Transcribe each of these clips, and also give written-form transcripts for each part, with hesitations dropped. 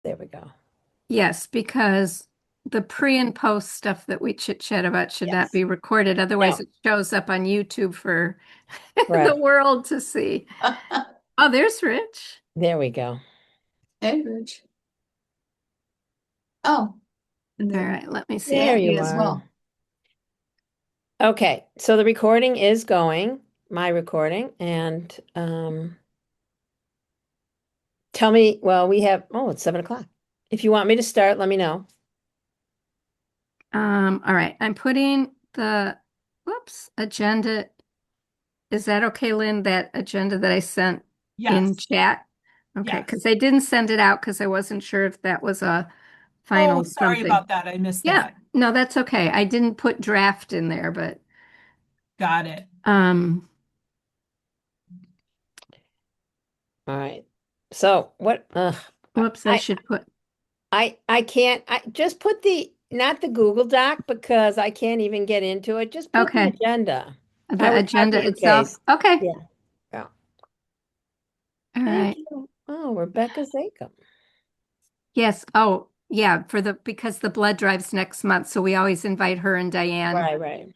There we go. Yes, because the pre and post stuff that we chit chat about should not Yes. be recorded. Otherwise, No, it shows up on YouTube for the correct. world to see. Oh, there's Rich. There we go. Hey, Rich. Oh, and All then right, let me see. There Andy you as are. well. Okay, so the recording is going, my recording, and tell me, well, it's 7 o'clock. If you want me to start, let me know. All right, I'm putting the whoops agenda. Is that okay, Lynn? That agenda that I sent in Yes, chat? Okay, yes. because I didn't send it out because I wasn't sure if that was a Oh, final sorry something. about that. I missed Yeah, that. no, that's okay. I didn't put draft in there, but Got it. um, All right. So what? whoops, I I should put I can't. I just put the not the Google Doc because I can't even get into it. Just put the okay, agenda. I the would copy agenda and itself. paste. Okay, Yeah. Yeah. all Thank right. you. Oh, Rebecca Zakem. Yes. Oh, yeah, for the because the blood drive's next month, so we always invite her and Diane Right, right.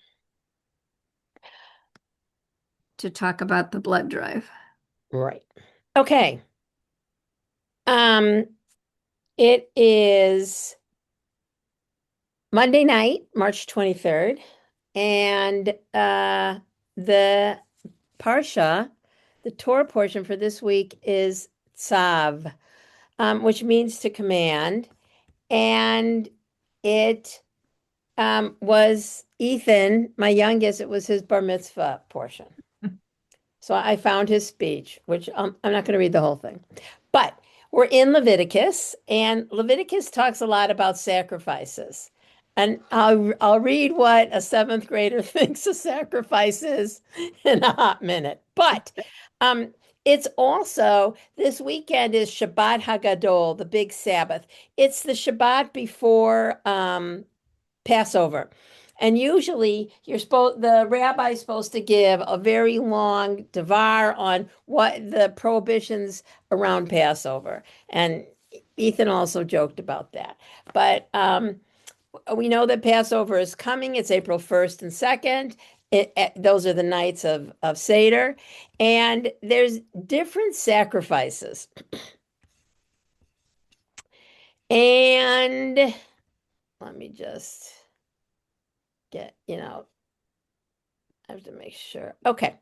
to talk about the blood drive. Right. Okay. Um, it is Monday night, March 23rd, and the Parsha, the Torah portion for this week is Tzav, which means to command. And it was Ethan, my youngest, it was his bar mitzvah portion. So I found his speech, which I'm not going to read the whole thing. But we're in Leviticus, and Leviticus talks a lot about sacrifices. And I'll read what a seventh grader thinks a sacrifice is in a hot minute. But um, it's also this weekend is Shabbat Hagadol, the big Sabbath. It's the Shabbat before Passover. And usually the rabbi's supposed to give a very long devar on what the prohibitions around Passover. And Ethan also joked about that. But we know that Passover is coming. It's April 1st and 2nd. Those are the nights of Seder. And there's different sacrifices. And let me just get. I have to make sure. Okay.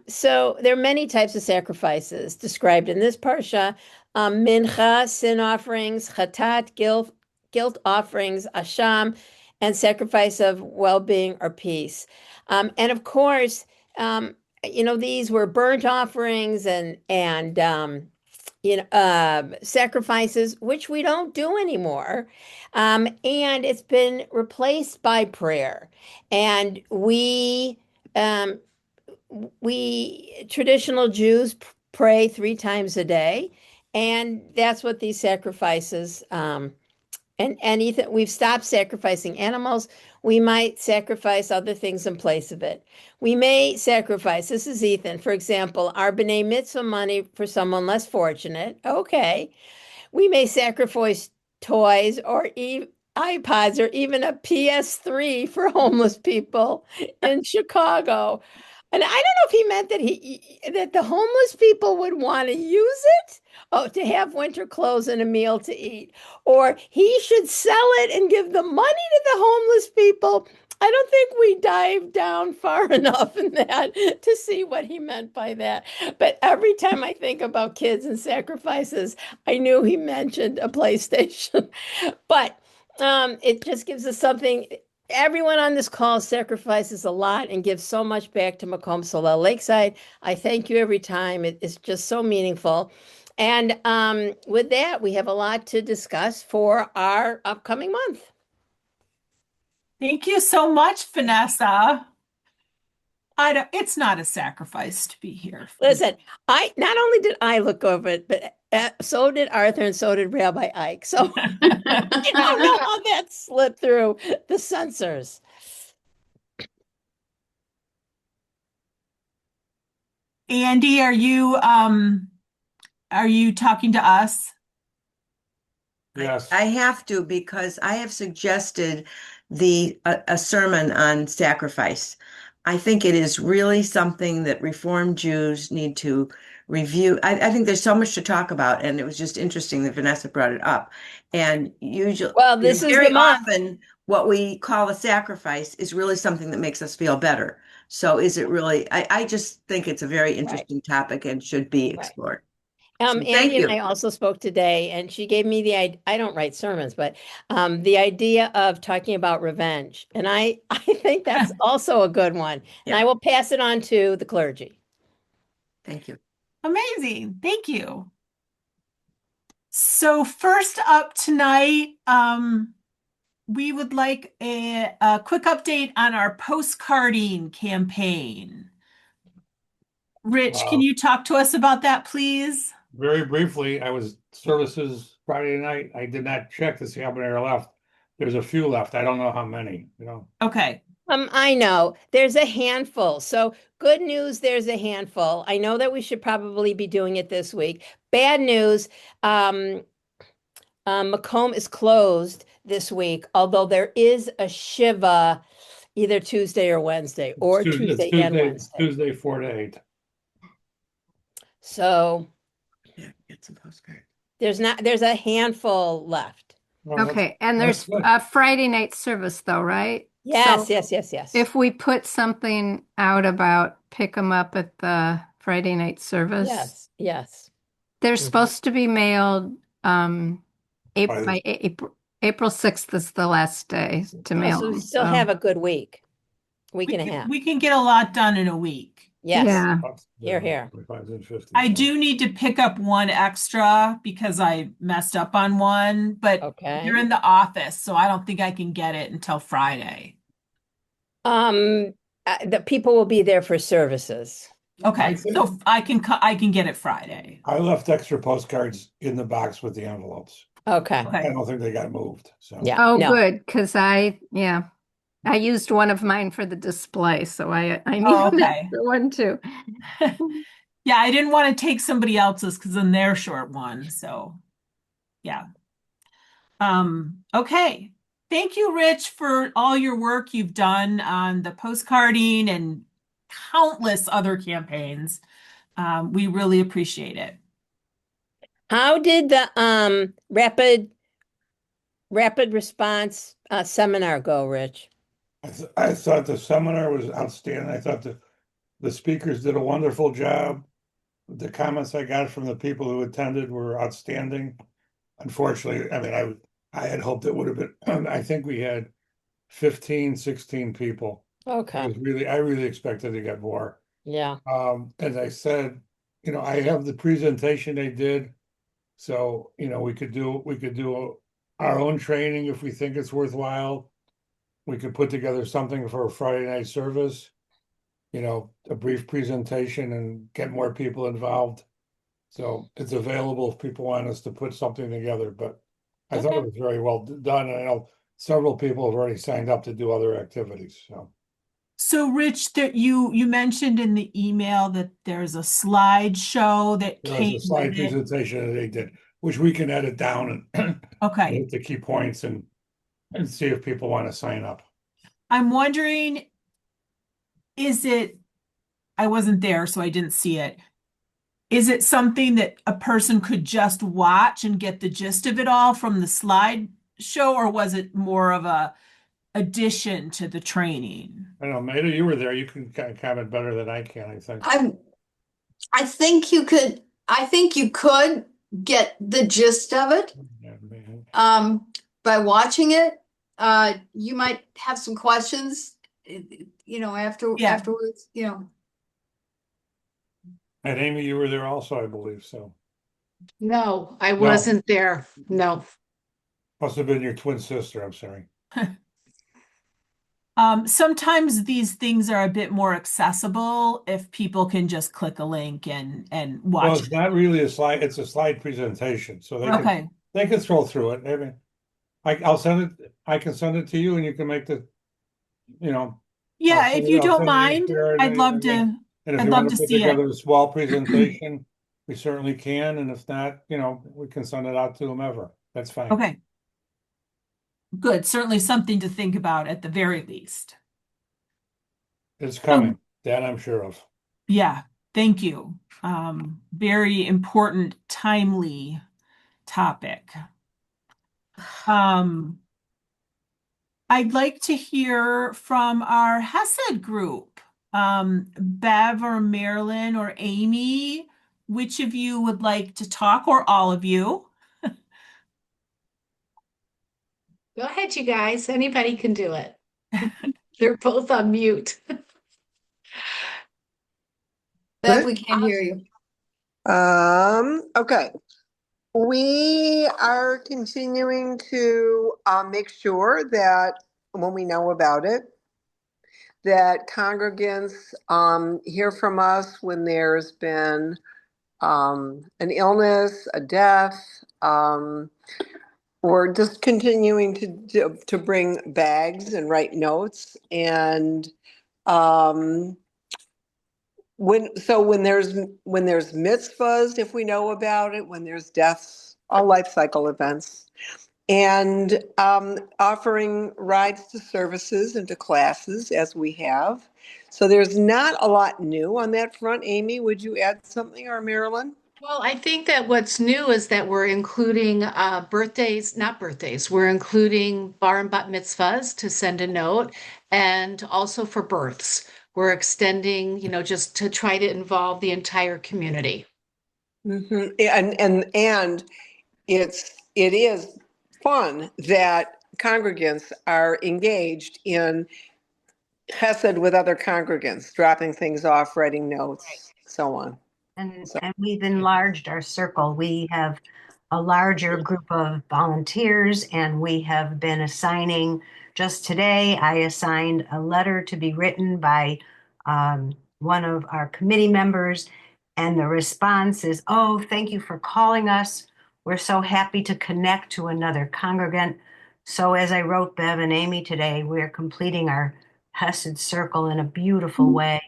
So there are many types of sacrifices described in this parsha. Mincha, sin offerings, chatat, guilt offerings, asham, and sacrifice of well-being or peace. And of course, um, these were burnt offerings and sacrifices, which we don't do anymore. And it's been replaced by prayer. And um, we traditional Jews pray 3 times a day, and that's what these sacrifices. And Ethan, we've stopped sacrificing animals. We might sacrifice other things in place of it. We may sacrifice. This is Ethan, for example, our b'nai mitzvah money for someone less fortunate. Okay, we may sacrifice toys or iPods or even a PS3 for homeless people in Chicago. And I don't know if he meant that the homeless people would want to use it, to have winter clothes and a meal to eat, or he should sell it and give the money to the homeless people. I don't think we dive down far enough in that to see what he meant by that. But every time I think about kids and sacrifices, I knew he mentioned a PlayStation. But it just gives us something. Everyone on this call sacrifices a lot and gives so much back to Macomb Solel Lakeside. I thank you every time. It's just so meaningful. And with that, we have a lot to discuss for our upcoming month. Thank you so much, Vanessa. It's not a sacrifice to be here for this. Listen, I not only did I look over it, but so did Arthur and so did Rabbi Ike. So I don't know how that slipped through the censors. Andy, are you talking to us? Yes. I have to, because I have suggested a sermon on sacrifice. I think it is really something that Reformed Jews need to review. I think there's so much to talk about, and it was just interesting that Vanessa brought it up. And usually, Well, this is very the month. often, what we call a sacrifice is really something that makes us feel better. So is it really? I just think it's a very interesting topic and should be Right. explored. So Andy thank and you. I also spoke today, and she gave me I don't write sermons, but the idea of talking about revenge. And I think that's also a good one. And Yeah. I will pass it on to the clergy. Thank you. Amazing. Thank you. So first up tonight, we would like a quick update on our postcarding campaign. Rich, can you talk to us about that, please? Very briefly, I was services Friday night. I did not check to see how many are left. There's a few left. I don't know how many, Okay. I know there's a handful. So good news, there's a handful. I know that we should probably be doing it this week. Bad news, Macomb is closed this week, although there is a Shiva either Tuesday or Wednesday, or It's Tuesday and Tuesday, Wednesday. Tuesday 4 to 8. So Yeah, get some postcard. there's a handful left. Well, Okay, and that's there's good. a Friday night service though, right? Yes, So yes. if we put something out about pick them up at the Friday night service, Yes. they're Mhm. supposed to be mailed By by April 6th is the last day to Oh, mail so we them. still have a good week and a half. We can get a lot done in a week. Yes. Yeah. Here. 25 and 50. I do need to pick up one extra because I messed up on one, but Okay. you're in the office, so I don't think I can get it until Friday. The people will be there for services. Okay, I think- so I can get it Friday. I left extra postcards in the box with the envelopes. Okay. I Okay. don't think they got moved. So Yeah. Oh, no. good, because I used one of mine for the display, so I need Oh, an okay. extra one too. Yeah, I didn't want to take somebody else's because then they're short one. So yeah. Okay. Thank you, Rich, for all your work you've done on the postcarding and countless other campaigns. We really appreciate it. How did the rapid response seminar go, Rich? I thought the seminar was outstanding. I thought the speakers did a wonderful job. The comments I got from the people who attended were outstanding. Unfortunately, I mean, I had hoped it would have been, I think we had 15, 16 people. It Okay. was I really expected to get more. Yeah. As I said, I have the presentation they did. So, we could do our own training if we think it's worthwhile. We could put together something for a Friday night service, a brief presentation and get more people involved. So it's available if people want us to put something together, but I thought it was very well done. And I know several people have already signed up to do other activities. So, Rich, that you mentioned in the email that there's a slideshow that There was came a slide with it. presentation that they did, which we can edit down and Okay. hit the key points and see if people want to sign up. I'm wondering, I wasn't there, so I didn't see it. Is it something that a person could just watch and get the gist of it all from the slideshow, or was it more of a addition to the training? I don't know, Maida, you were there. You can comment better than I can, I think. I think you could get the gist of it. Yeah, man. By watching it. You might have some questions, Yeah. afterwards, And Amy, you were there also, I believe, so. No, I wasn't there. No. Must have been your twin sister, I'm sorry. Sometimes these things are a bit more accessible if people can just click a link and Well, watch it's it. not really a slide, it's a slide presentation, so Okay. they can scroll through it. I mean, I'll send it, I can send it to you and you can make the, Yeah, I'll if you send don't it mind, here and I'd love to. and if I'd you love want to to put see it. together a small presentation, we certainly can, and if not, we can send it out to whomever. That's fine. Okay. Good. Certainly something to think about at the very least. It's So, coming. That I'm sure of. yeah, thank you. Very important, timely topic. Um, I'd like to hear from our Hesed group. Bev or Marilyn or Amy, which of you would like to talk, or all of you? Go ahead, you guys. Anybody can do it. They're both on mute. Bev, Good. we can't hear you. Okay. We are continuing to make sure that when we know about it, that congregants hear from us when there's been an illness, a death, we're just continuing to bring bags and write notes. And um, when there's mitzvahs, if we know about it, when there's deaths, all life cycle events, and offering rides to services and to classes as we have. So there's not a lot new on that front. Amy, would you add something, or Marilyn? Well, I think that what's new is that we're including birthdays, not birthdays, we're including bar and bat mitzvahs to send a note, and also for births. We're extending, just to try to involve the entire community. And it is fun that congregants are engaged in chesed with other congregants, dropping things off, writing notes, so on. And So, and we've enlarged our circle. We have a larger group of volunteers, and we have been assigning, just today, I assigned a letter to be written by one of our committee members. And the response is, "Oh, thank you for calling us. We're so happy to connect to another congregant." So as I wrote Bev and Amy today, we're completing our Hesed circle in a beautiful way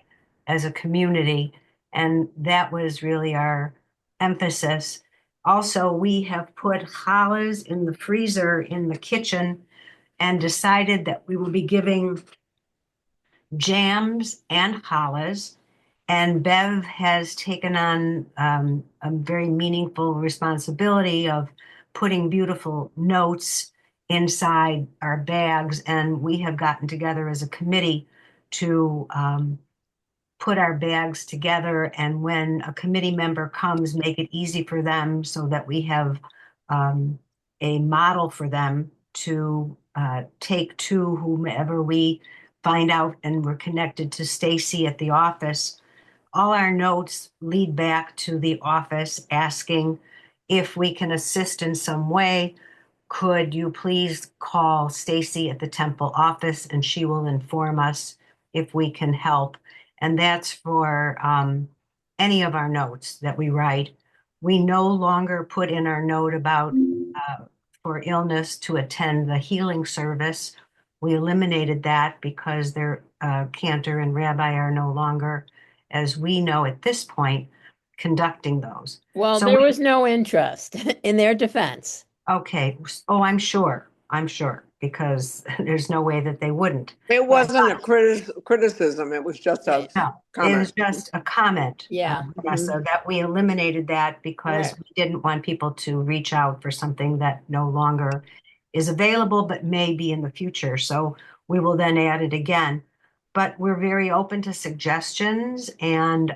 as a community. And that was really our emphasis. Also, we have put challahs in the freezer in the kitchen and decided that we will be giving jams and challahs. And Bev has taken on a very meaningful responsibility of putting beautiful notes inside our bags. And we have gotten together as a committee to put our bags together, and when a committee member comes, make it easy for them so that we have a model for them to take to whomever we find out. And we're connected to Stacy at the office. All our notes lead back to the office asking if we can assist in some way. Could you please call Stacy at the Temple office, and she will inform us if we can help. And that's for any of our notes that we write. We no longer put in our note about for illness to attend the healing service. We eliminated that because their cantor and rabbi are no longer, as we know at this point, conducting those. Well, So there was no interest in their defense. Okay. Oh, I'm sure, because there's no way that they wouldn't. it wasn't a criticism, it was just a No, it was comment. just a comment, Yeah. Vanessa, that we eliminated that because Right. we didn't want people to reach out for something that no longer is available, but may be in the future. So we will then add it again. But we're very open to suggestions, and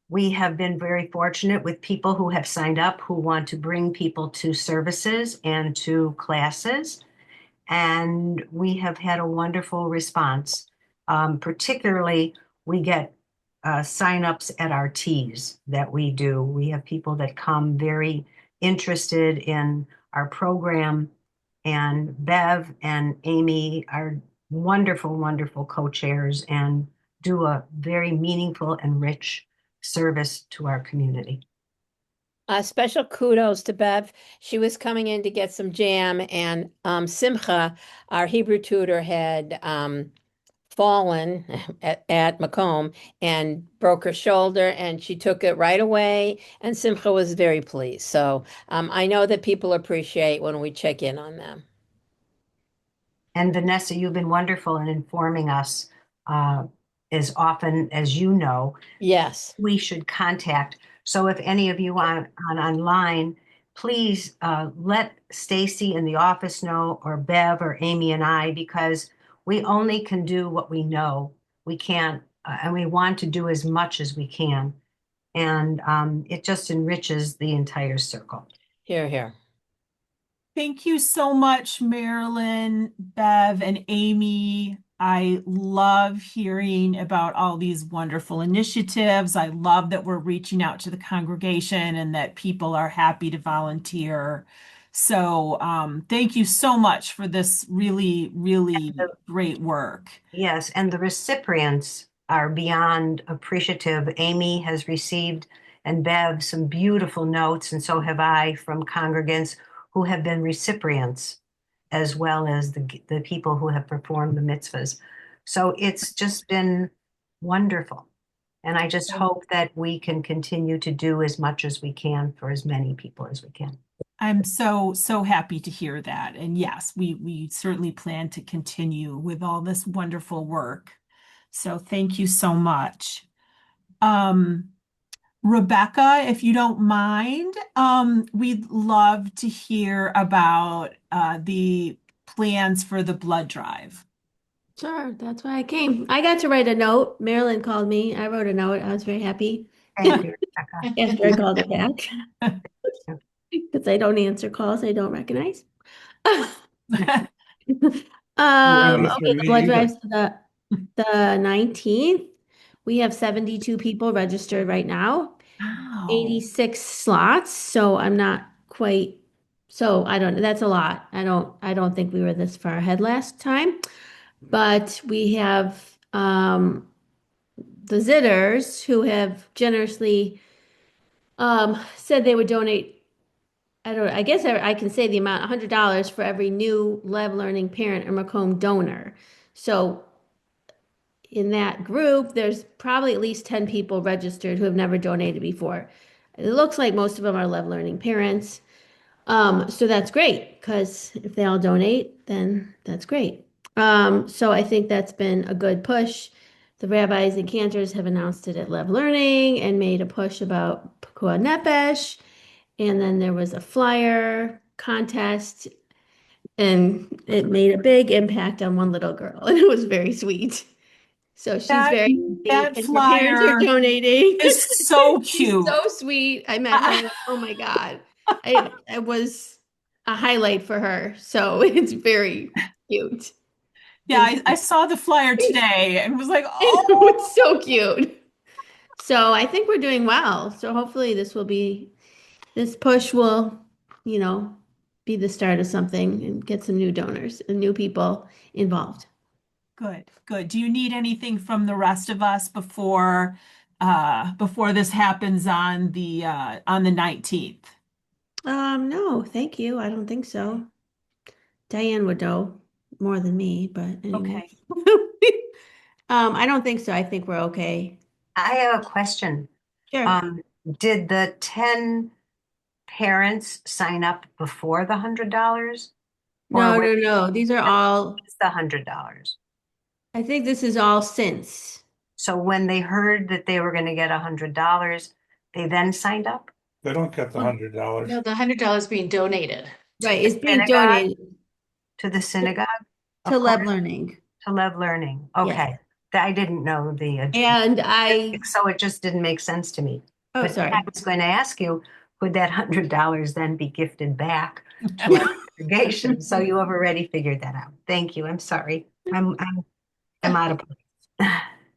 we have been very fortunate with people who have signed up who want to bring people to services and to classes. And we have had a wonderful response. Particularly, we get signups at our teas that we do. We have people that come very interested in our program, and Bev and Amy are wonderful, wonderful co-chairs and do a very meaningful and rich service to our community. Special kudos to Bev. She was coming in to get some jam, and Simcha, our Hebrew tutor, had fallen at Macomb and broke her shoulder, and she took it right away, and Simcha was very pleased. So I know that people appreciate when we check in on them. And Vanessa, you've been wonderful in informing us uh, as often as you know Yes. we should contact. So if any of you on online, please let Stacy in the office know, or Bev or Amy and I, because we only can do what we know. We can't, and we want to do as much as we can. And it just enriches the entire circle. Here, here. Thank you so much, Marilyn, Bev, and Amy. I love hearing about all these wonderful initiatives. I love that we're reaching out to the congregation and that people are happy to volunteer. So thank you so much for this really, really great work. Yes, and the recipients are beyond appreciative. Amy has received, and Bev, some beautiful notes, and so have I, from congregants who have been recipients, as well as the people who have performed the mitzvahs. So it's just been wonderful. And I just hope that we can continue to do as much as we can for as many people as we can. I'm so, so happy to hear that. And yes, we certainly plan to continue with all this wonderful work. So thank you so much. Rebecca, if you don't mind, we'd love to hear about the plans for the blood drive. Sure, that's why I came. I got to write a note. Marilyn called me. I wrote a note. I was very happy Thank you, Rebecca. after I called her back because I don't answer calls I don't recognize. Notice Okay, from the me blood either. drive's the 19th. We have 72 people registered right now, Wow. 86 slots, so I'm not quite, so I don't, that's a lot. I don't think we were this far ahead last time, but we have the Zitters who have generously said they would donate. I guess I can say the amount, $100 for every new Lev Learning parent or Macomb donor. So in that group, there's probably at least 10 people registered who have never donated before. It looks like most of them are Lev Learning parents. So that's great because if they all donate, then that's great. So I think that's been a good push. The rabbis and cantors have announced it at Lev Learning and made a push about Pekuah Nefesh. And then there was a flyer contest, and it made a big impact on one little girl, and it was very sweet. So she's That very happy, that and her parents are flyer donating. is so She's cute. so sweet. I met her. Oh my God. It was a highlight for her. So it's very cute. Yeah, And I saw the flyer today and was like, oh, it's so cute. So I think we're doing well. So hopefully this push will, you know, be the start of something and get some new donors and new people involved. good, good. Do you need anything from the rest of us before this happens on the 19th? No, thank you. I don't think so. Diane would know more than me, but anyway. I don't think so. I think we're okay. I have a question. Sure. Did the 10 parents sign up before the $100? No, Or no, no. These are all, it's the $100? I think this is all since. So when they heard that they were going to get $100, they then signed up They don't get the $100. No, the $100 being donated. Right. It's being synagogue? donated To the synagogue? to Of Leb course, Learning. to Lev Learning. Yes. Okay. I didn't know the And so it just didn't make sense to me. oh, But sorry. I was going to ask you, would that $100 then be gifted back to our congregation? So you have already figured that out. Thank you. I'm sorry. I'm out of place.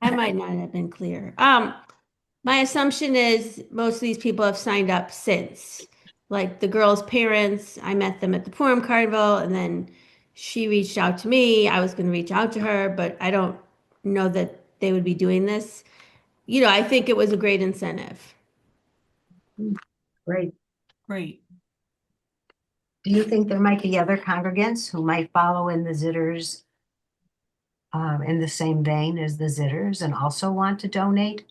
I might not have been clear. My assumption is most of these people have signed up since. Like the girl's parents, I met them at the Purim Carnival, and then she reached out to me. I was going to reach out to her, but I don't know that they would be doing this. You know, I think it was a great incentive. Great. Great. Do you think there might be other congregants who might follow in the Zitters' in the same vein as the Zitters and also want to donate?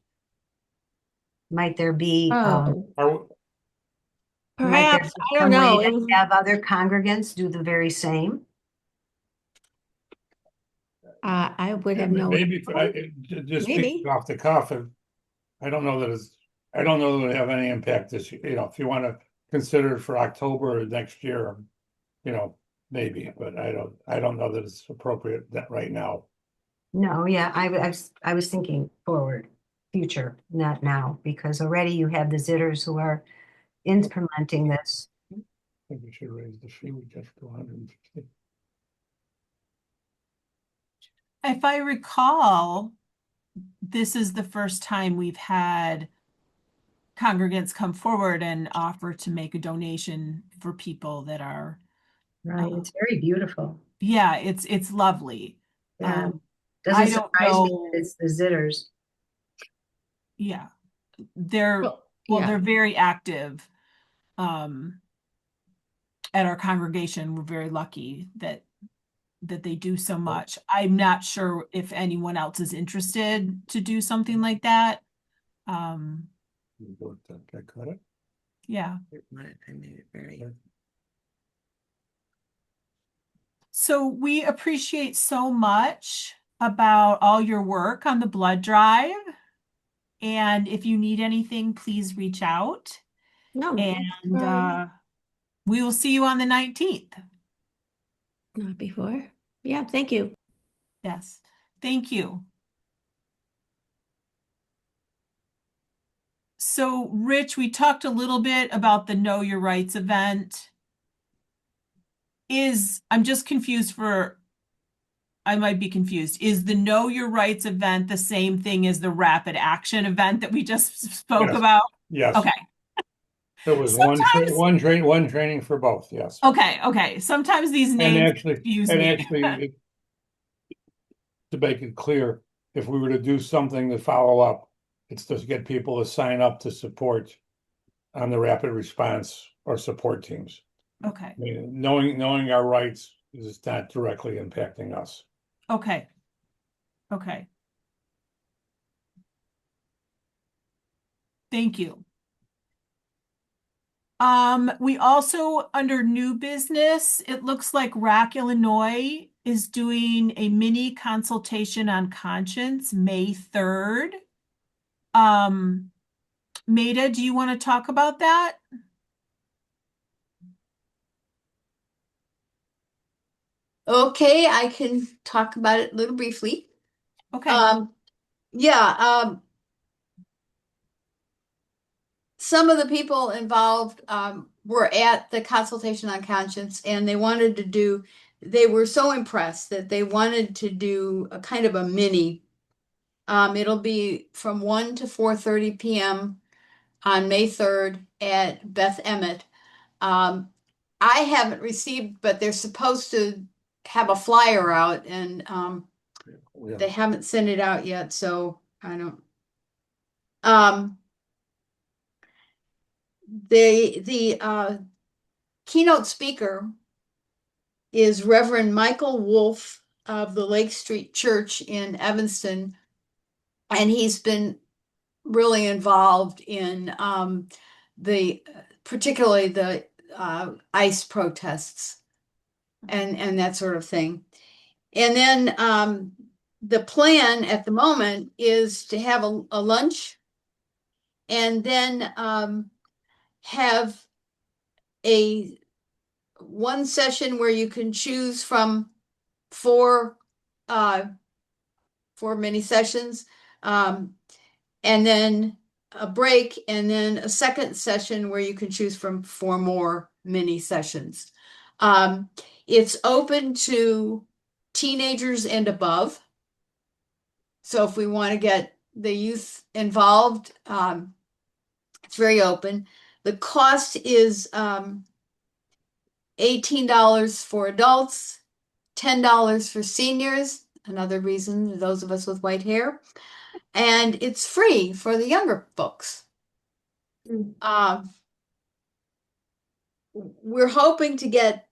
Might there be, Oh, Are, might there perhaps, be I don't some way know. to It was, have other congregants do the very same? I would yeah, have no, maybe, just speaking maybe. off the cuff, I don't know that it's, I don't know that it would have any impact this, if you want to consider it for October or next year, maybe, but I don't know that it's appropriate that right now. No, yeah, I was thinking forward, future, not now, because already you have the Zitters who are implementing this. I think we should raise the fee, we just to 150. If I recall, this is the first time we've had congregants come forward and offer to make a donation for people that are, Right, it's very beautiful. yeah, it's lovely. Yeah. I Doesn't don't surprise me that know. it's the Zitters. Yeah, Well, they're yeah, very active um at our congregation. We're very lucky that they do so much. I'm not sure if anyone else is interested to do something like that. Um, I cut it. yeah. I made it very. So we appreciate so much about all your work on the blood drive. And if you need anything, please reach out. no, And we will see you on the 19th. not before. Yeah, thank you. Yes. Thank you. So, Rich, we talked a little bit about the Know Your Rights event. I'm just confused I might be confused. Is the Know Your Rights event the same thing as the Rapid Action event that we just spoke Yes. about? Yes. Okay. There was Sometimes, one training for both, yes. okay. Sometimes these names confuse And me. actually, to make it clear, if we were to do something to follow up, it's to get people to sign up to support on the rapid response or support teams. Okay. I mean, knowing our rights is not directly impacting us. Okay. Okay. Thank you. We also, under new business, it looks like RAC Illinois is doing a mini consultation on conscience May 3rd. Maida, do you want to talk about that? Okay, I can talk about it a little briefly. Okay. Yeah, some of the people involved were at the consultation on conscience, and they were so impressed that they wanted to do a kind of a mini. It'll be from 1 to 4:30 p.m. on May 3rd at Beth Emmett. I haven't received, but they're supposed to have a flyer out, and they haven't sent it out yet, so I don't. Um, the keynote speaker is Reverend Michael Wolf of the Lake Street Church in Evanston, and he's been really involved in the particularly the ICE protests and that sort of thing. And then the plan at the moment is to have a lunch and then have a one session where you can choose from four uh, four mini sessions, and then a break, and then a second session where you can choose from four more mini sessions. Um, it's open to teenagers and above. So if we want to get the youth involved, it's very open. The cost is $18 for adults, $10 for seniors, another reason, those of us with white hair, and it's free for the younger folks. Um, we're hoping to get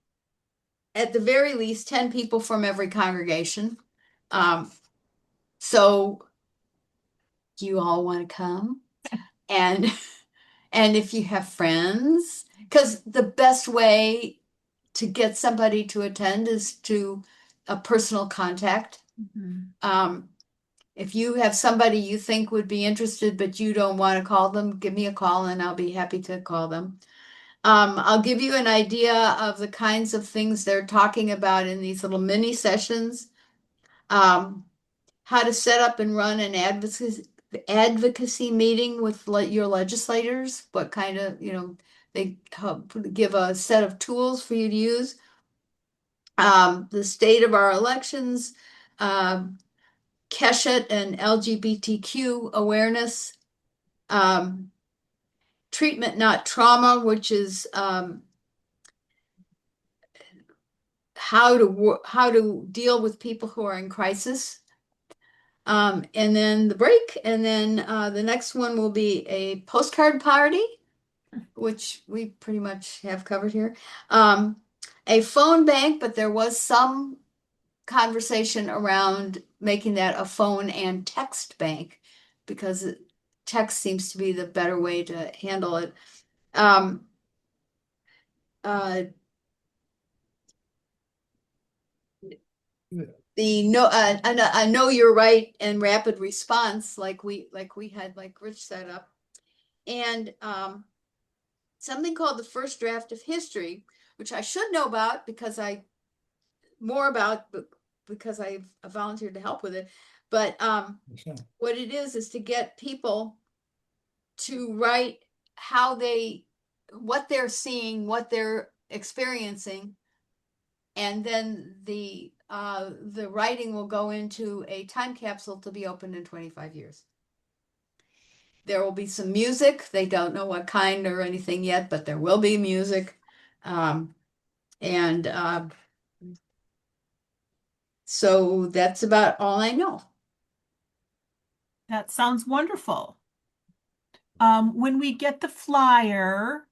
at the very least 10 people from every congregation. So do you all want to come? And and if you have friends, because the best way to get somebody to attend is to a personal contact. Um, if you have somebody you think would be interested, but you don't want to call them, give me a call and I'll be happy to call them. I'll give you an idea of the kinds of things they're talking about in these little mini sessions. How to set up and run an advocacy meeting with your legislators, what kind of, they give a set of tools for you to use. The state of our elections, um, Keshet and LGBTQ awareness, um, treatment, not trauma, which is how to deal with people who are in crisis. And then the break, and then the next one will be a postcard party, which we pretty much have covered here. A phone bank, but there was some conversation around making that a phone and text bank because text seems to be the better way to handle it. Um, uh, the no, I know you're right, and rapid response, like we had, like Rich set up, and something called the first draft of history, which I should know about because because I've volunteered to help with it. But what it is to get people to write what they're seeing, what they're experiencing, and then the writing will go into a time capsule to be opened in 25 years. There will be some music. They don't know what kind or anything yet, but there will be music. And so that's about all I know. That sounds wonderful. When we get the flyer,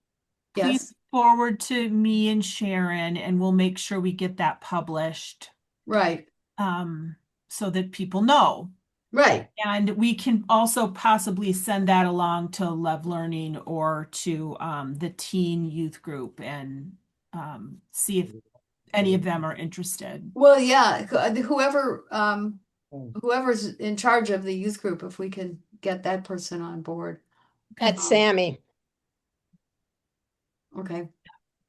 please Yes, forward to me and Sharon, and we'll make sure we get that published, right, so that people know. right. And we can also possibly send that along to Love Learning or to the teen youth group and see if any of them are interested. Well, yeah, whoever's in charge of the youth group, if we can get that person on board. That's Sammy. Okay.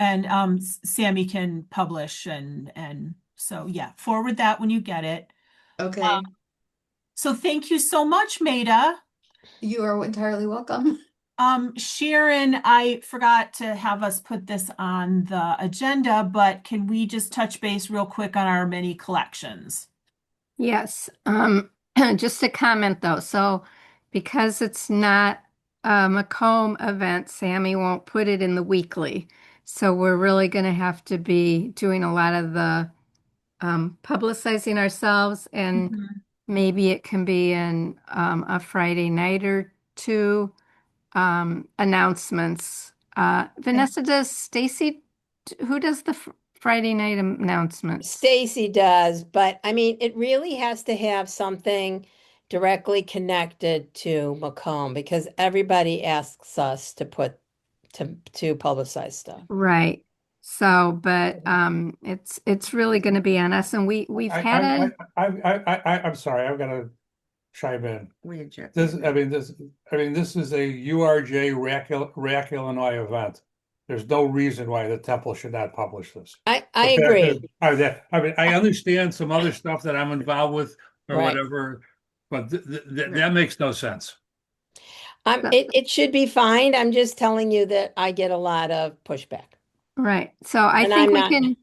And Sammy can publish and so yeah, forward that when you get it. Okay. So thank you so much, Maida. You are entirely welcome. Sharon, I forgot to have us put this on the agenda, but can we just touch base real quick on our mini collections? Yes. Just a comment though. So because it's not a Macomb event, Sammy won't put it in the weekly. So we're really going to have to be doing a lot of the publicizing ourselves, and maybe it can be in a Friday night or two announcements. Vanessa, does Stacy, who does the Friday night announcements? Stacy does, but I mean, it really has to have something directly connected to Macomb because everybody asks us to publicize stuff. Right. So, but it's really going to be on us, and we've had I'm sorry, I'm gonna chime in. We object. This is a URJ Rack, Illinois event. There's no reason why the temple should not publish this. I The fact agree. is, I understand some other stuff that I'm involved with or Right. whatever, but that makes no sense. It should be fine. I'm just telling you that I get a lot of pushback. right. So I And think I'm we not, can,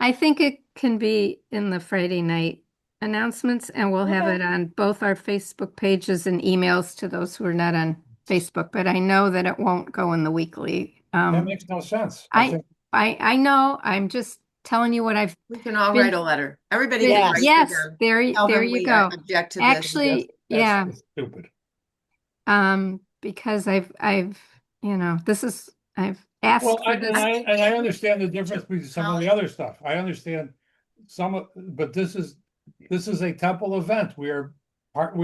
I think it can be in the Friday night announcements, and we'll have Okay. it on both our Facebook pages and emails to those who are not on Facebook. But I know that it won't go in the weekly. That makes no sense. I I think I know. I'm just telling you what I've We can all been. write a letter. Everybody been- can Yes. write to Yes, them. there Tell there them you we go. object to this. Actually, yeah. that's stupid. Because I've asked Well, for this. I understand the difference between some of the other stuff. I understand but this is This is a temple event. We are part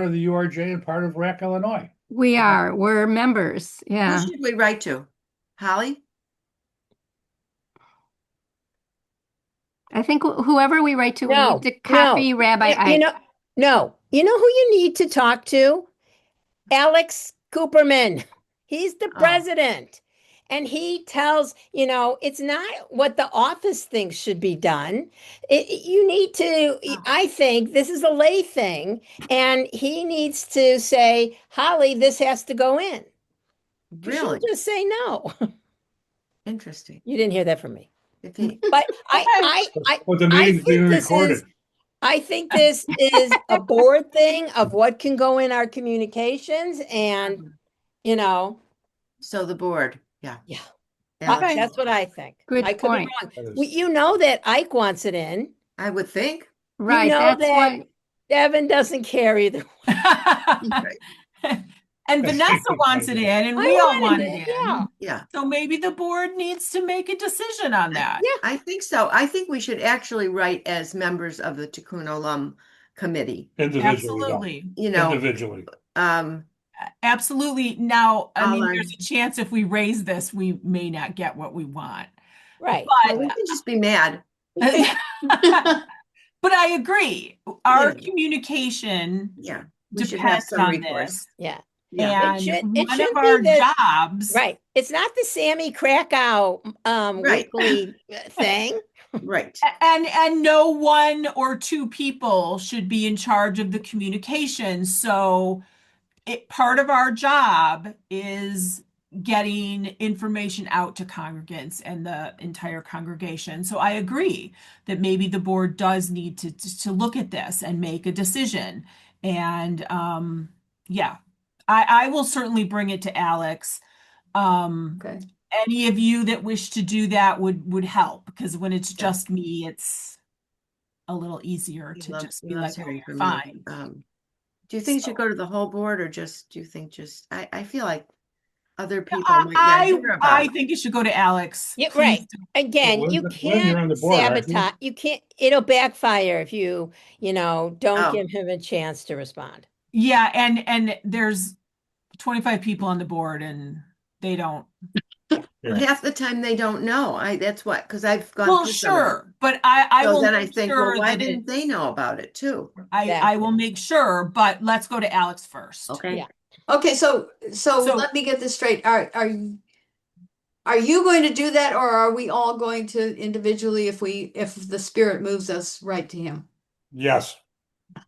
of the URJ and part of RAC, Illinois. We are. We're members. Who Yeah. should we write to? Holly? I think whoever we write to, we No, need to no. copy Rabbi You know, Ike. no. You know who you need to talk to? Alex Cooperman. He's the Oh. president. And he tells, it's not what the office thinks should be done. You need to, Oh. I think this is a lay thing, and he needs to say, Holly, this has to go in. You Really? shouldn't just say no. Interesting. You didn't hear that from me. If he, But I But the I meeting's think being this recorded. is I think this is a board thing of what can go in our communications, and so the board, yeah. yeah, Alex, that's what I think. Good I could be point. wrong. That is- You know that Ike wants it in. I would think. Right. know That's that- what. Devin doesn't care either. And Vanessa wants it in, and I we all wanted want it, it in. yeah. Yeah, So maybe the board needs to make a decision on that. Yeah. I think so. I think we should actually write as members of the Tikkun Olam committee. Individually, though. Absolutely. You know, Individually. Absolutely. Now, I mean, I'll, there's a chance if we raise this, we may not get what we want. Right. well, we can just be mad. But I agree. Our Yeah. communication Yeah, we should have depends some on recourse. this. Yeah. Yeah, And it one should of be our the- jobs, Right. It's not the Sammy Krakow Right. weekly thing. right. and no one or two people should be in charge of the communication. So part of our job is getting information out to congregants and the entire congregation. So I agree that maybe the board does need to look at this and make a decision. And yeah, I will certainly bring it to Alex. Okay. Any of you that wish to do that would help, because when it's just me, it's a little easier He to loves- just he be loves like, hearing okay, from you. fine. Do you think it So- should go to the whole board, or do you think I feel like other people might not hear about I it. think it should go to Alex. Yeah, Please right. do. Again, Well, you Lynn, you're on can't the board, aren't you? sabotage. You can't. It'll backfire if you don't Oh. give him a chance to respond. Yeah, and there's 25 people on the board and they don't. Yeah. Half the time they don't know. That's what, because I've gone Well, through some of sure, but I it. So will then I make think, sure well, why that didn't they know about it too? I will make sure, but let's go to Alex first. Okay. Yeah. Okay, so So- let me get this straight. Are you going to do that, or are we all going to individually, if the spirit moves us, right to him? Yes.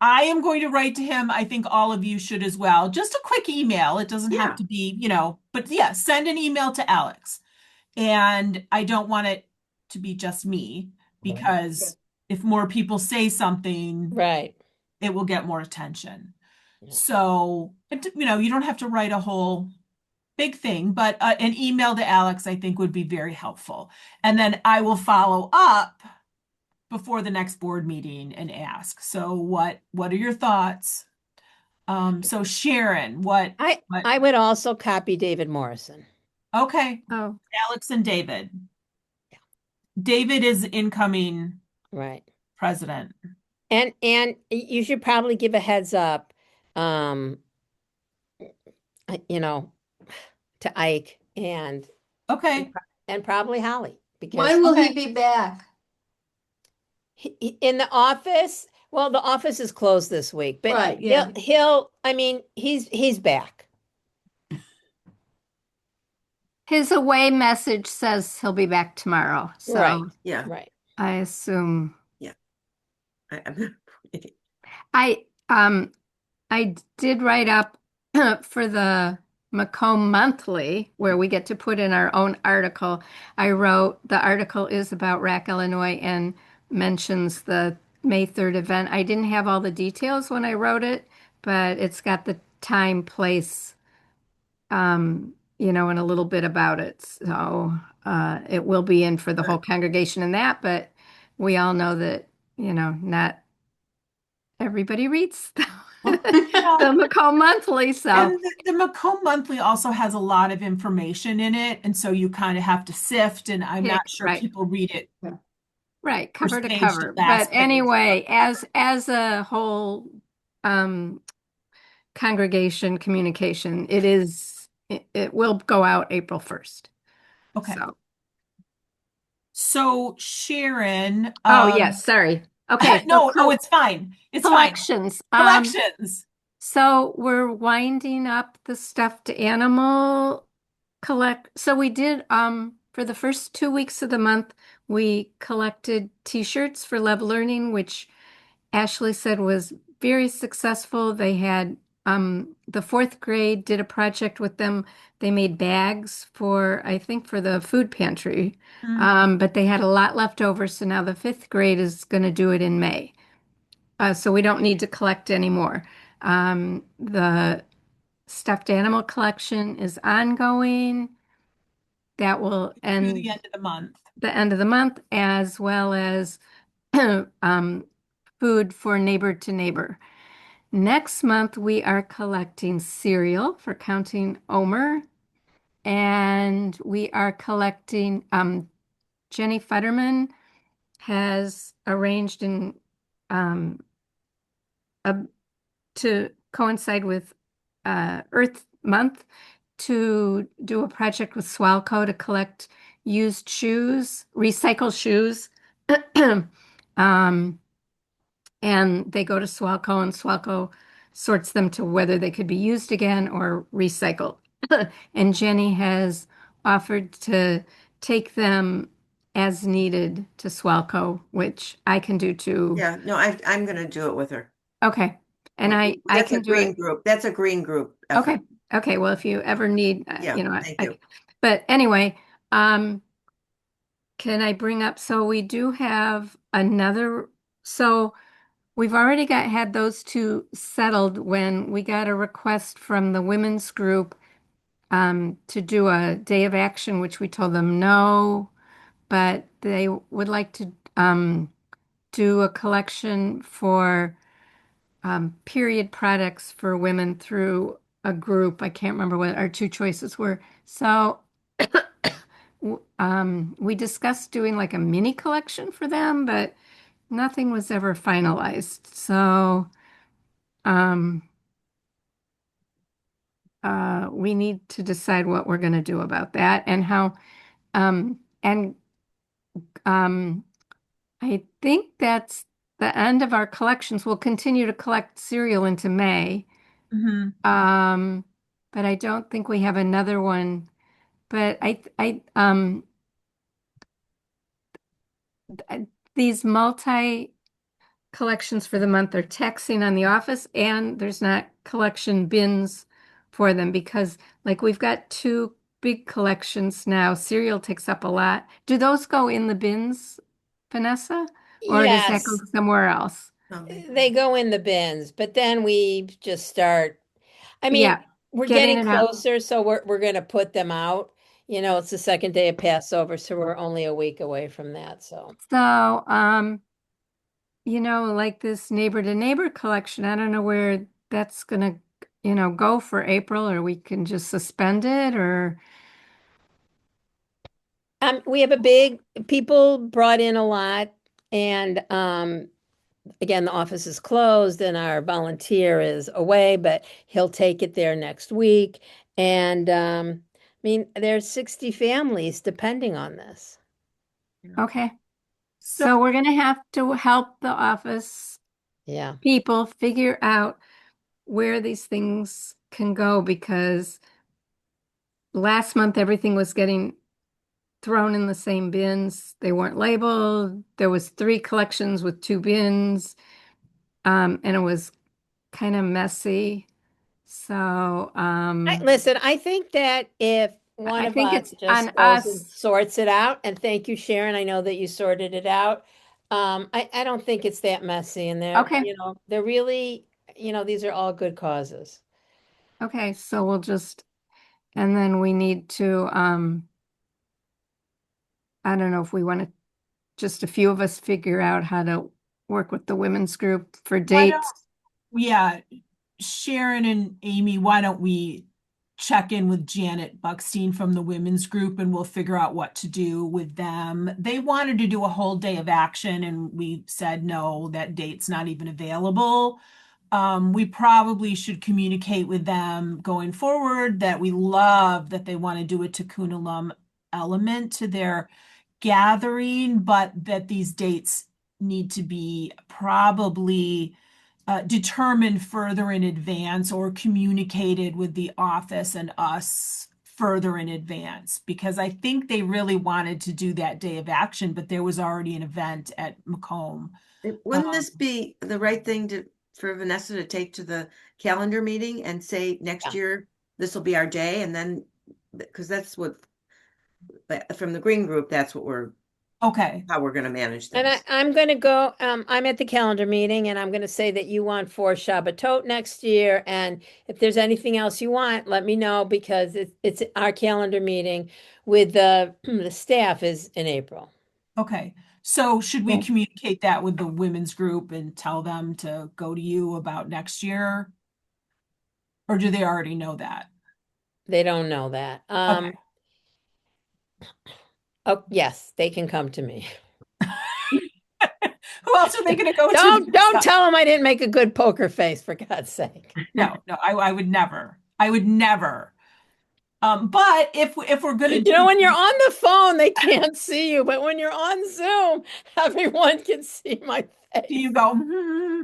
I am going to write to him. I think all of you should as well. Just a quick email. It doesn't Yeah. have to be, but yeah, send an email to Alex. And I don't want it to be just me, because if more people say something, Right. it will get more attention. Yeah. So, you don't have to write a whole big thing, but an email to Alex, I think, would be very helpful. And then I will follow up before the next board meeting and ask, so what are your thoughts? So Sharon, what? I would also copy David Morrison. Okay, Oh, Alex and David. Yeah. David is incoming Right. president. And you should probably give a heads up, to Ike and Okay, probably Holly, because When will he Okay. be back? in the office, well, the office is closed this week, but Right, yeah. he's back. his away message says he'll be back tomorrow. So Right. Yeah. Right. I assume I did write up for the Macomb Monthly, where we get to put in our own article. I wrote, the article is about RAC, Illinois, and mentions the May 3rd event. I didn't have all the details when I wrote it, but it's got the time, place, and a little bit about it. So it will be in for the whole congregation in that, but we all know that, not everybody reads the Macomb Monthly. So and the Macomb Monthly also has a lot of information in it, and so you kind of have to sift, and I'm not Pick, sure right. people read it Right, or cover to staged cover. at last But minute. anyway, as a whole um congregation communication, it will go out April 1st. Okay. So, So Sharon, oh yes, sorry. Okay, so no, it's fine. It's fine. collections. Collections. So we're winding up the stuffed animal collect. So we did for the first 2 weeks of the month, we collected t-shirts for Love Learning, which Ashley said was very successful. They had the fourth grade did a project with them. They made bags for, I think, for the food pantry. Mm. But they had a lot left over, so now the fifth grade is going to do it in May. So we don't need to collect anymore. The stuffed animal collection is ongoing. That will Through end the end of the month. the end of the month, as well as um, food for neighbor to neighbor. Next month, we are collecting cereal for Counting Omer, and we are collecting, Jenny Fetterman has arranged um, a, to coincide with Earth Month to do a project with Swalco to collect used shoes, recycled shoes. Um, and they go to Swalco, and Swalco sorts them to whether they could be used again or recycled. And Jenny has offered to take them as needed to Swalco, which I can do too. Yeah, no, I'm going to do it with her. Okay. And I That's a can do green it. group. That's a green group effort. Okay. Okay. Well, if you ever need, Yeah, thank you. but anyway, can I bring up, so we do have another, so we've already had those two settled when we got a request from the women's group to do a day of action, which we told them no, but they would like to do a collection for period products for women through a group. I can't remember what our two choices were. So we discussed doing like a mini collection for them, but nothing was ever finalized. So um, we need to decide what we're going to do about that and how. And I think that's the end of our collections. We'll continue to collect cereal into May. Mm-hmm. Um, but I don't think we have another one. But these multi collections for the month are taxing on the office, and there's not collection bins for them because, like, we've got two big collections now. Cereal takes up a lot. Do those go in the bins, Vanessa, or does that go Yes, somewhere else? they go in the bins, but then we just start. I mean, Yeah, we're getting getting it out. closer, so we're going to put them out. You know, it's the second day of Passover, so we're only a week away from that. So, So, like this neighbor to neighbor collection, I don't know where that's gonna, go for April, or we can just suspend it, or we have a big people brought in a lot, and again, the office is closed, and our volunteer is away, but he'll take it there next week. And I mean, there's 60 families depending on this. okay. So, So we're gonna have to help the office Yeah. people figure out where these things can go because last month everything was getting thrown in the same bins. They weren't labeled. There was three collections with two bins, and it was kind of messy. So, Listen, I think that if one I of think us it's just on goes and us. sorts it out, and thank you, Sharon. I know that you sorted it out. I don't think it's that messy, and Okay. they're really, these are all good causes. Okay. So and then we need to, I don't know if we want to, just a few of us figure out how to work with the women's group for why don't, dates. yeah, Sharon and Amy, why don't we check in with Janet Buckstein from the women's group and we'll figure out what to do with them. They wanted to do a whole day of action and we said, no, that date's not even available. We probably should communicate with them going forward that we love that they want to do a Tikkun Olam element to their gathering, but that these dates need to be probably determined further in advance or communicated with the office and us further in advance, because I think they really wanted to do that day of action, but there was already an event at Macomb. Wouldn't this be the right thing for Vanessa to take to the calendar meeting and say next Yeah. year, this will be our day? And then, because that's what, from the green group, that's what Okay. how we're going to manage And things. I'm going to go, I'm at the calendar meeting and I'm going to say that you want for Shabbatot next year. And if there's anything else you want, let me know because it's our calendar meeting with the staff is in April. Okay. So should we Yeah. communicate that with the women's group and tell them to go to you about next year? Or do they already know that? They don't know that. Okay. Oh, yes, they can come to me. Who else are they going to go to? Don't tell them I didn't make a good poker face, for God's sake. No, I would never. I would never. But if we're going to You know, when you're on the phone, they can't see you, but when you're on Zoom, everyone can see my do face. you go, hmm?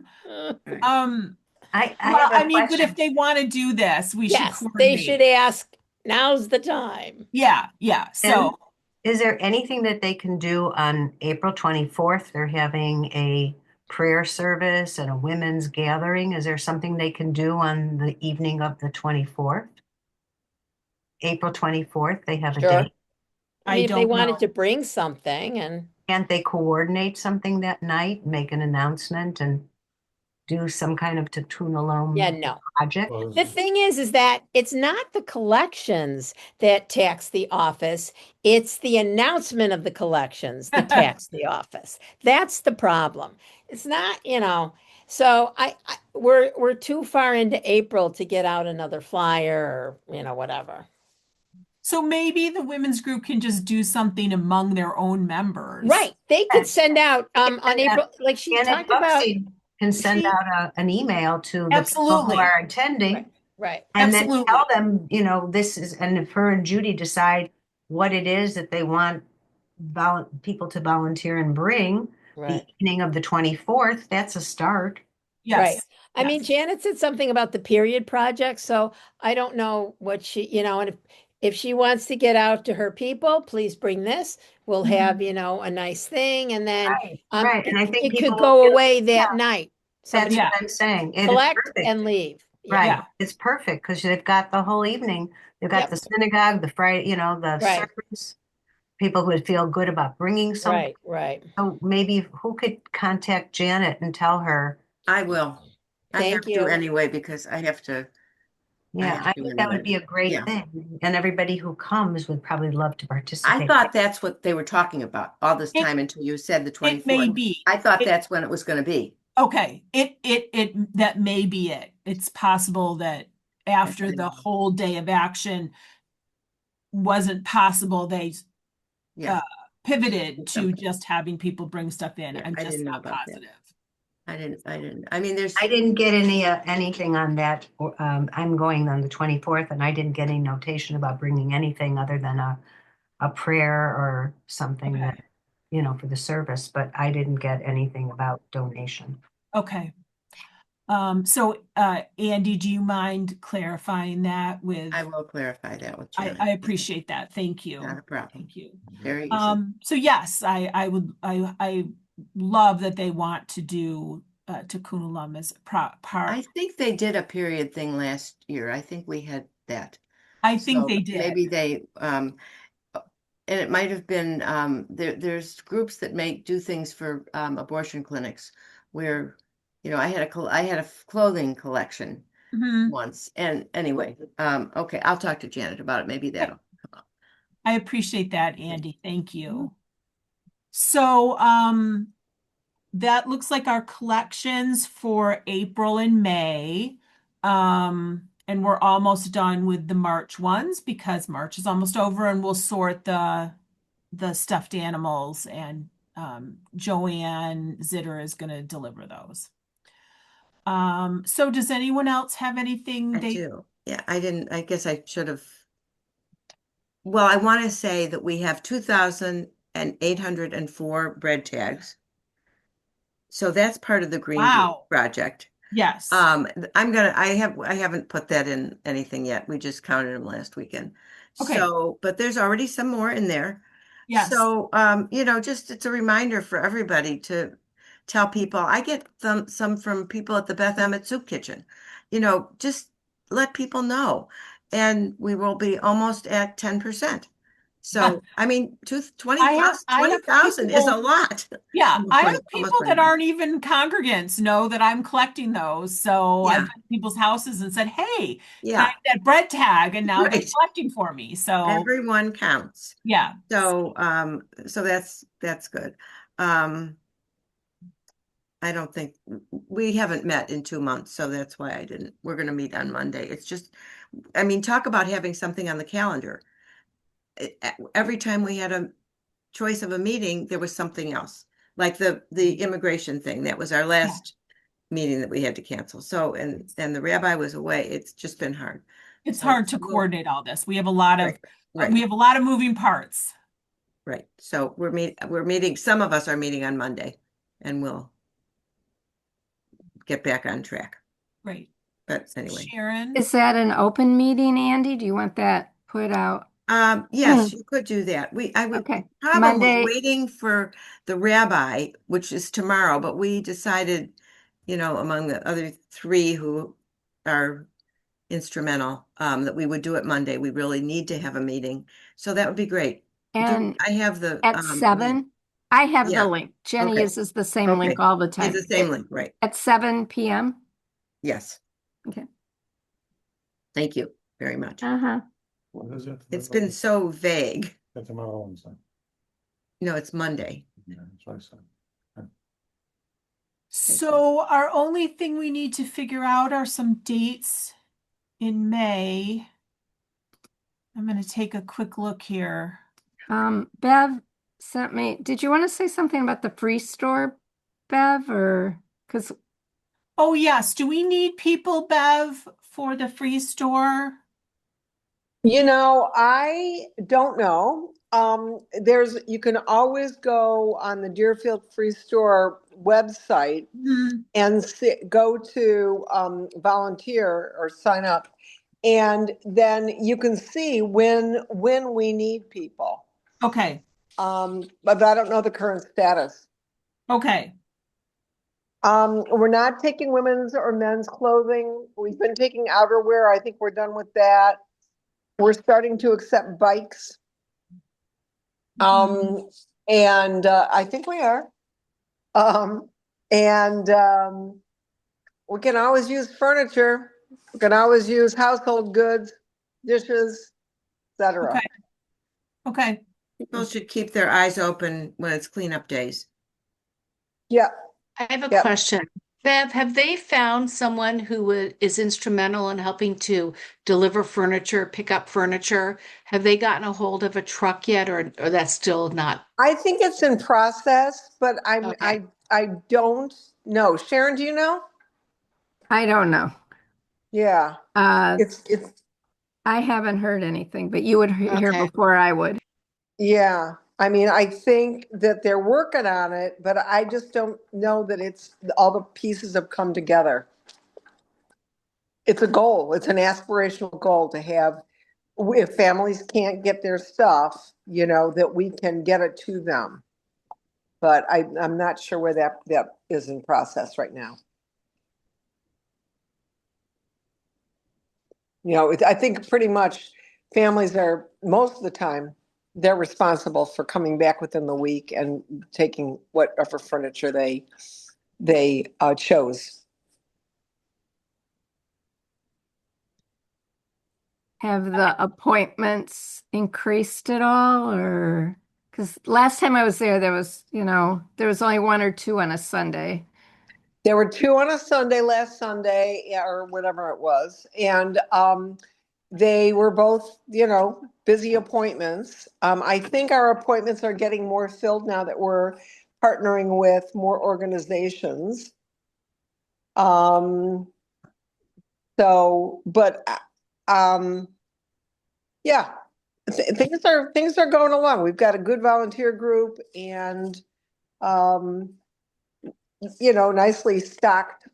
I Well, have a I mean, but question. if they want to do this, we should Yes, they should coordinate. ask. Now's the time. Yeah, yeah. And So, is there anything that they can do on April 24th? They're having a prayer service and a women's gathering. Is there something they can do on the evening of the 24th? April 24th, they have a Sure. date. I I mean, if they don't wanted know. to bring something and Can't they coordinate something that night, make an announcement and do some kind of Tikkun yeah, Olam no. project? Well, The thing is that it's not the collections that tax the office, it's the announcement of the collections that tax the office. That's the problem. It's not. So we're too far into April to get out another flyer or whatever. So maybe the women's group can just do something among their own members. Right. They could send out on And April, like she Janet talked about, Buxey can send she out an email to the people who Absolutely. are right, attending right. and then tell Absolutely. them, this is, and if her and Judy decide what it is that they want people to volunteer and bring the Right. evening of the 24th, that's a start. Right. Yes. I mean, Yes. Janet said something about the period project, so I don't know what and if she wants to get out to her people, please bring this. We'll have, Mhm. a nice thing and then Right, right. And I think it people could will go feel, away yeah, that night. that's Somebody what Yeah. I'm saying. It is collect perfect. and leave. Yeah. Right. Yeah. It's perfect because they've got the whole evening. They've got Yep. the synagogue, the Friday, the Right. service, people who would feel good about bringing something. Right. Right. So maybe who could contact Janet and tell her, I will. I have Thank to you. anyway, because I have to yeah, I think that would anyway. be a great Yeah. thing. And everybody who comes would probably love to I participate. thought that's what they were talking about all this It time until you said the it may 24th. be. I thought It that's when it was going to be. okay. It that may be it. It's possible that after the whole day of action wasn't possible, they Yeah. pivoted to Something. just having people bring stuff in. Yeah, I'm I just didn't know not about that. positive. I didn't. I mean, there's, I didn't get anything on that. I'm going on the 24th, and I didn't get any notation about bringing anything other than a prayer or something that, Okay. for the service, but I didn't get anything about donation. Okay. So Andy, do you mind clarifying that with I will clarify that with I Janet. appreciate that. Thank you. Not a problem. Thank you. Very easy. So yes, I love that they want to do Tikkun Olam as part. I think they did a period thing last year. I think we had that. I think So they did. maybe they, and it might have been, there's groups that do things for abortion clinics where, I had a clothing collection Mhm. once. And anyway, okay, I'll talk to Janet about it. Maybe that'll come up. I appreciate that, Andy. Thank you. So that looks like our collections for April and May. And we're almost done with the March ones because March is almost over, and we'll sort the stuffed animals, and Joanne Zitter is going to deliver those. So does anyone else have anything I they do. Yeah, I guess I should have. Well, I want to say that we have 2,804 bread tags. So that's part of the Green Group Wow. project. Yes. I haven't put that in anything yet. We just counted them last weekend. Okay. So, but there's already some more in there. Yes. So, just it's a reminder for everybody to tell people. I get some from people at the Beth Emmett Soup Kitchen. Just let people know. And we will be almost at 10%. So, I mean, I have 20,000 is a people, lot. yeah, Almost I 20, have almost people that 21. aren't even congregants know that I'm collecting those. So I've Yeah, been to people's houses and said, "Hey, can I yeah, get that bread tag?" And now they're right. collecting for me. So Everyone counts. yeah. So that's good. Um, I don't think we haven't met in 2 months, so that's why I didn't. We're going to meet on Monday. It's just, I mean, talk about having something on the calendar. Every time we had a choice of a meeting, there was something else, like the immigration thing. That was our Yeah. last meeting that we had to cancel. So, and the rabbi was away. It's just been hard. It's So hard to we'll, coordinate all this. We have a lot of right, right. moving parts. Right. So we're meeting, some of us are meeting on Monday, and we'll get back on track. Right. But anyway. Sharon. Is that an open meeting, Andy? Do you want that put out? Yes, you could do that. Okay. Problem was Monday, waiting for the rabbi, which is tomorrow, but we decided, among the other three who are instrumental, that we would do it Monday. We really need to have a meeting. So that would be great. and I have the at link. 7, I have the Yeah. link. Jenny Okay. uses the same link Okay. all the It's time. the same link, right? At 7 p.m. Yes. Okay. Thank you very much. Uh-huh. What is it? It's been so vague. That's tomorrow and Sunday. No, it's Monday. Yeah, that's what I said. So our only thing we need to figure out are some dates in May. I'm going to take a quick look here. Bev sent me, did you want to say something about the free store, Bev, or because Oh, yes. Do we need people, Bev, for the free store? I don't know. You can always go on the Deerfield Free Store website and go to volunteer or sign up, and then you can see when we need people. Okay. But I don't know the current status. Okay. We're not taking women's or men's clothing. We've been taking outerwear. I think we're done with that. We're starting to accept bikes. And I think we are. And we can always use furniture. We can always use household goods, dishes, etc. Okay. Okay. People should keep their eyes open when it's cleanup days. Yeah. I have a Yep. question. Bev, have they found someone who is instrumental in helping to deliver furniture, pick up furniture? Have they gotten a hold of a truck yet, or that's still not? I think it's in process, but Okay. I don't know. Sharon, do you know? I don't know. Yeah. Uh, It's I haven't heard anything, but you would hear Okay. before I would. yeah. I mean, I think that they're working on it, but I just don't know that it's all the pieces have come together. It's a goal. It's an aspirational goal to have, if families can't get their stuff, that we can get it to them. But I'm not sure where that is in process right now. I think pretty much families are, most of the time, they're responsible for coming back within the week and taking whatever furniture they chose. Have the appointments increased at all, or because last time I was there, there was only one or two on a Sunday. There were two on a Sunday last Sunday or whatever it was. And they were both, busy appointments. I think our appointments are getting more filled now that we're partnering with more organizations. Yeah, things are going along. We've got a good volunteer group and, nicely stocked.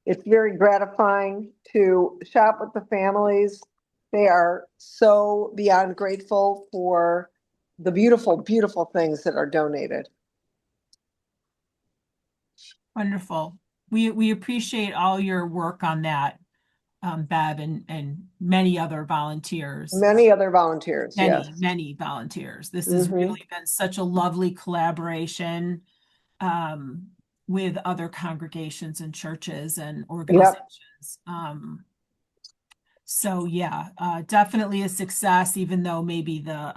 It's very gratifying to shop with the families. They are so beyond grateful for the beautiful, beautiful things that are donated. Wonderful. We appreciate all your work on that, Bev, and many other volunteers. Many other volunteers, yes. Many volunteers. This has really been such a lovely collaboration with other congregations and churches and organizations. So yeah, definitely a success, even though maybe the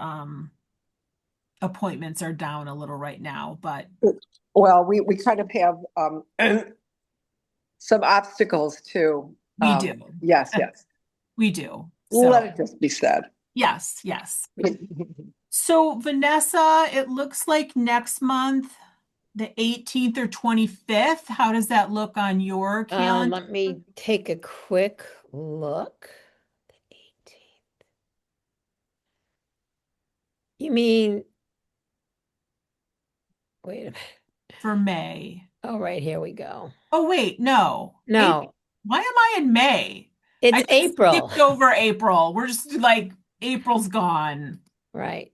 appointments are down a little right now, but Well, we kind of have some obstacles too. We do. Yes, yes. We do. Let it just be said. Yes, yes. So Vanessa, it looks like next month, the 18th or 25th. How does that look on your calendar? Let me take a quick look. The 18th. You mean, wait a minute. For May. Oh, right, here we go. Oh, wait, no. No. Why am I in May? It's April. Skipped over April. We're just like, April's gone. Right.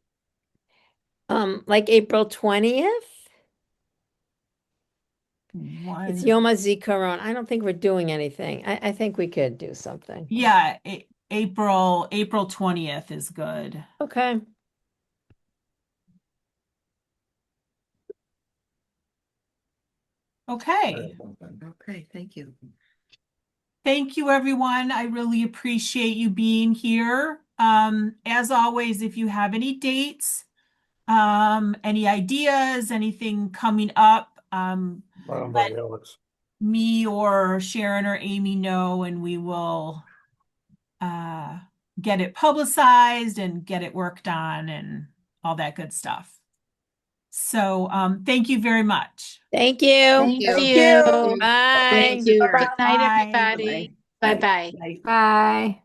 Like April 20th? It's Yom HaZikaron. I don't think we're doing anything. I think we could do something. Yeah, April 20th is good. Okay. Okay. Okay, thank you. Thank you, everyone. I really appreciate you being here. As always, if you have any dates, any ideas, anything coming up, let me or Sharon or Amy know, and we will get it publicized and get it worked on and all that good stuff. So thank you very much. Thank you. Thank you. Bye. Thank you. Good night, Bye. everybody. Bye-bye. Bye.